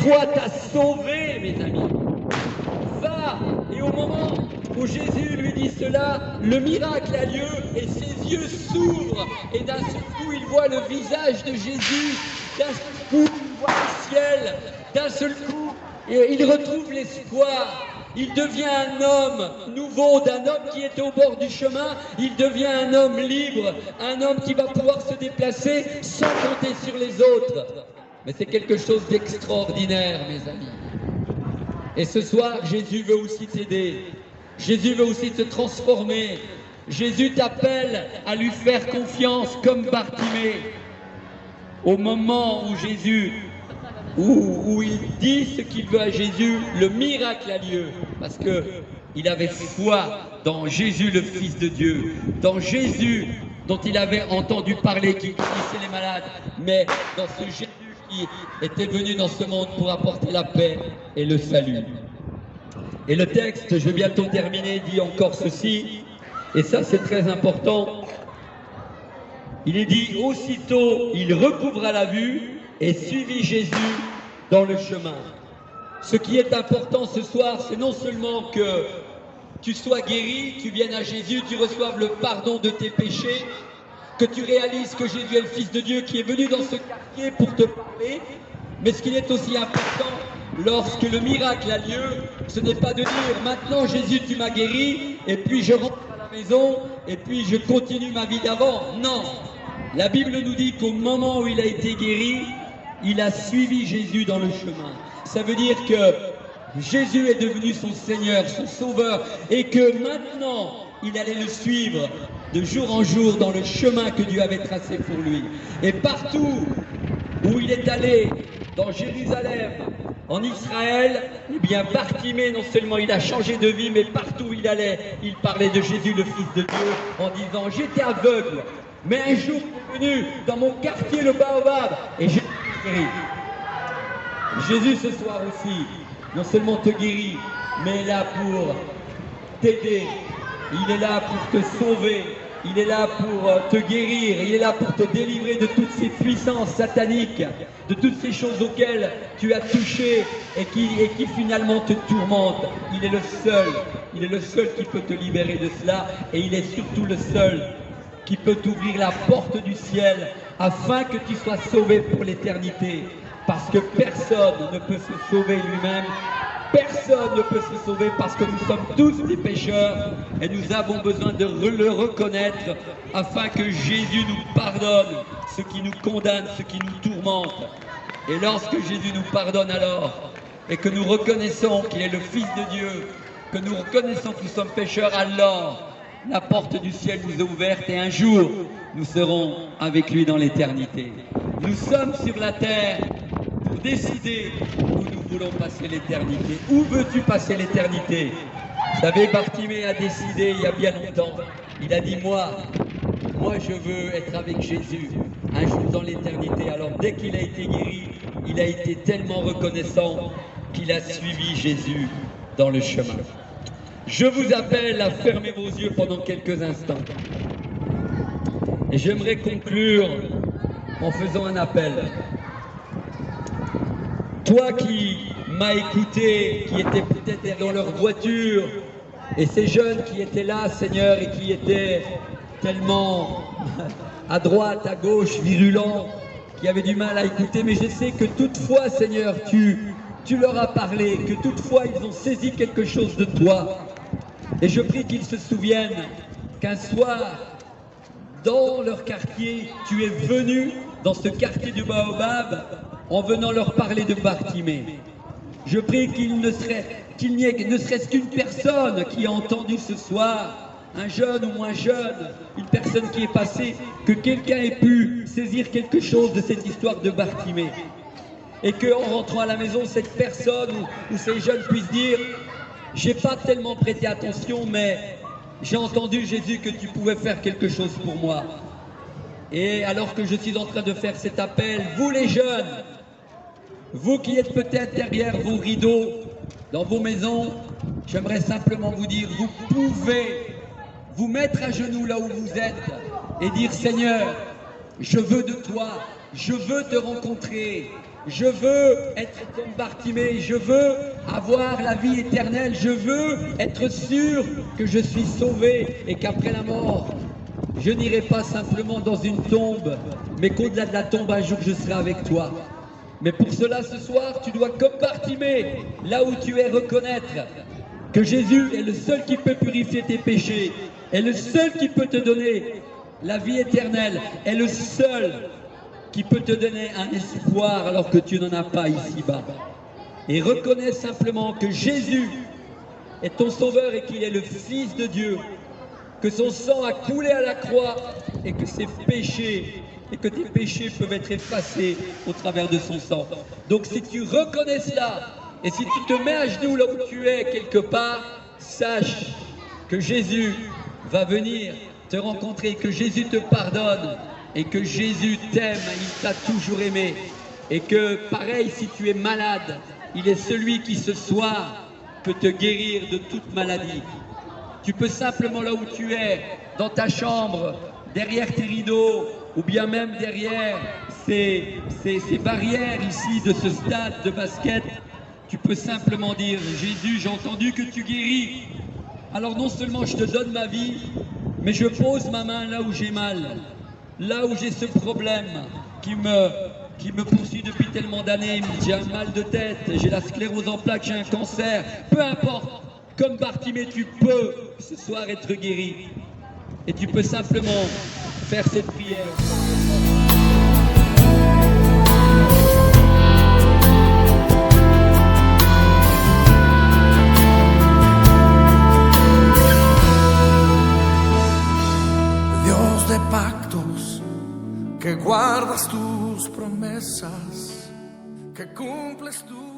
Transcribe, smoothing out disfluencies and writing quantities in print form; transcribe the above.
toi t'a sauvé, mes amis. Va. Et au moment où Jésus lui dit cela, le miracle a lieu et ses yeux s'ouvrent. Et d'un seul coup, il voit le visage de Jésus. D'un seul coup, il voit le ciel. D'un seul coup, il retrouve l'espoir. Il devient un homme nouveau, d'un homme qui était au bord du chemin. Il devient un homme libre, un homme qui va pouvoir se déplacer sans compter sur les autres. Mais c'est quelque chose d'extraordinaire, mes amis. Et ce soir, Jésus veut aussi t'aider. Jésus veut aussi te transformer. Jésus t'appelle à lui faire confiance comme Bartimée. Au moment où Jésus, où il dit ce qu'il veut à Jésus, le miracle a lieu. Parce qu'il avait foi dans Jésus, le Fils de Dieu. Dans Jésus dont il avait entendu parler, qui guérissait les malades. Mais dans ce Jésus qui était venu dans ce monde pour apporter la paix et le salut. Et le texte, je vais bientôt terminer, dit encore ceci, et ça c'est très important. Il est dit, aussitôt il recouvra la vue et suivit Jésus dans le chemin. Ce qui est important ce soir, c'est non seulement que tu sois guéri, tu viennes à Jésus, tu reçoives le pardon de tes péchés, que tu réalises que Jésus est le Fils de Dieu qui est venu dans ce quartier pour te parler, mais ce qui est aussi important, lorsque le miracle a lieu, ce n'est pas de dire « Maintenant Jésus tu m'as guéri et puis je rentre à la maison et puis je continue ma vie d'avant ». Non, la Bible nous dit qu'au moment où il a été guéri, il a suivi Jésus dans le chemin. Ça veut dire que Jésus est devenu son Seigneur, son Sauveur, et que maintenant il allait le suivre de jour en jour dans le chemin que Dieu avait tracé pour lui. Et partout où il est allé, dans Jérusalem, en Israël, eh bien Bartimée, non seulement il a changé de vie, mais partout où il allait, il parlait de Jésus, le Fils de Dieu, en disant « J'étais aveugle, mais un jour il est venu dans mon quartier, le Baobab, et j'ai guéri. » Jésus, ce soir aussi, non seulement te guérit, mais est là pour t'aider, il est là pour te sauver, il est là pour te guérir, il est là pour te délivrer de toutes ces puissances sataniques, de toutes ces choses auxquelles tu as touché et qui finalement te tourmentent. Il est le seul qui peut te libérer de cela, et il est surtout le seul qui peut t'ouvrir la porte du ciel afin que tu sois sauvé pour l'éternité. Parce que personne ne peut se sauver lui-même. Personne ne peut se sauver parce que nous sommes tous des pécheurs et nous avons besoin de le reconnaître afin que Jésus nous pardonne ce qui nous condamne, ce qui nous tourmente. Et lorsque Jésus nous pardonne alors et que nous reconnaissons qu'il est le Fils de Dieu, que nous reconnaissons que nous sommes pécheurs, alors la porte du ciel nous est ouverte et un jour nous serons avec lui dans l'éternité. Nous sommes sur la terre pour décider où nous voulons passer l'éternité. Où veux-tu passer l'éternité? Vous savez, Bartimée a décidé il y a bien longtemps. Il a dit, moi je veux être avec Jésus un jour dans l'éternité. Alors dès qu'il a été guéri, il a été tellement reconnaissant qu'il a suivi Jésus dans le chemin. Je vous appelle à fermer vos yeux pendant quelques instants. Et j'aimerais conclure en faisant un appel. Toi qui m'as écouté, qui étais peut-être dans leur voiture, et ces jeunes qui étaient là, Seigneur, et qui étaient tellement à droite, à gauche, virulents, qui avaient du mal à écouter, mais je sais que toutefois, Seigneur, tu leur as parlé, que toutefois ils ont saisi quelque chose de toi. Et je prie qu'ils se souviennent qu'un soir, dans leur quartier, tu es venu dans ce quartier du Baobab en venant leur parler de Bartimée. Je prie qu'il n'y ait ne serait-ce qu'une personne qui a entendu ce soir, un jeune ou moins jeune, une personne qui est passée, que quelqu'un ait pu saisir quelque chose de cette histoire de Bartimée. Et qu'en rentrant à la maison, cette personne ou ces jeunes puissent dire « J'ai pas tellement prêté attention, mais j'ai entendu, Jésus, que tu pouvais faire quelque chose pour moi. » Et alors que je suis en train de faire cet appel, vous les jeunes, vous qui êtes peut-être derrière vos rideaux, dans vos maisons, j'aimerais simplement vous dire, vous pouvez vous mettre à genoux là où vous êtes et dire « Seigneur, je veux de toi, je veux te rencontrer, Je veux être comme Bartimée, je veux avoir la vie éternelle, je veux être sûr que je suis sauvé et qu'après la mort, je n'irai pas simplement dans une tombe, mais qu'au-delà de la tombe, un jour, je serai avec toi. Mais pour cela, ce soir, tu dois, comme Bartimée, là où tu es, reconnaître que Jésus est le seul qui peut purifier tes péchés, est le seul qui peut te donner la vie éternelle, est le seul qui peut te donner un espoir alors que tu n'en as pas ici-bas. Et reconnais simplement que Jésus est ton sauveur et qu'il est le Fils de Dieu, que son sang a coulé à la croix et que ses péchés et que tes péchés peuvent être effacés au travers de son sang. Donc si tu reconnais cela et si tu te mets à genoux là où tu es quelque part, sache que Jésus va venir te rencontrer, que Jésus te pardonne et que Jésus t'aime, il t'a toujours aimé. Et que pareil, si tu es malade, il est celui qui ce soir peut te guérir de toute maladie. Tu peux simplement là où tu es, dans ta chambre, derrière tes rideaux, ou bien même derrière ces barrières ici de ce stade de basket, tu peux simplement dire « Jésus, j'ai entendu que tu guéris. Alors non seulement je te donne ma vie, mais je pose ma main là où j'ai mal, là où j'ai ce problème qui me poursuit depuis tellement d'années. J'ai un mal de tête, j'ai la sclérose en plaques, j'ai un cancer, peu importe. Comme Bartimée, tu peux ce soir être guéri. Et tu peux simplement faire cette prière. Dios de pactos, que guardas tus promesas, que cumples tu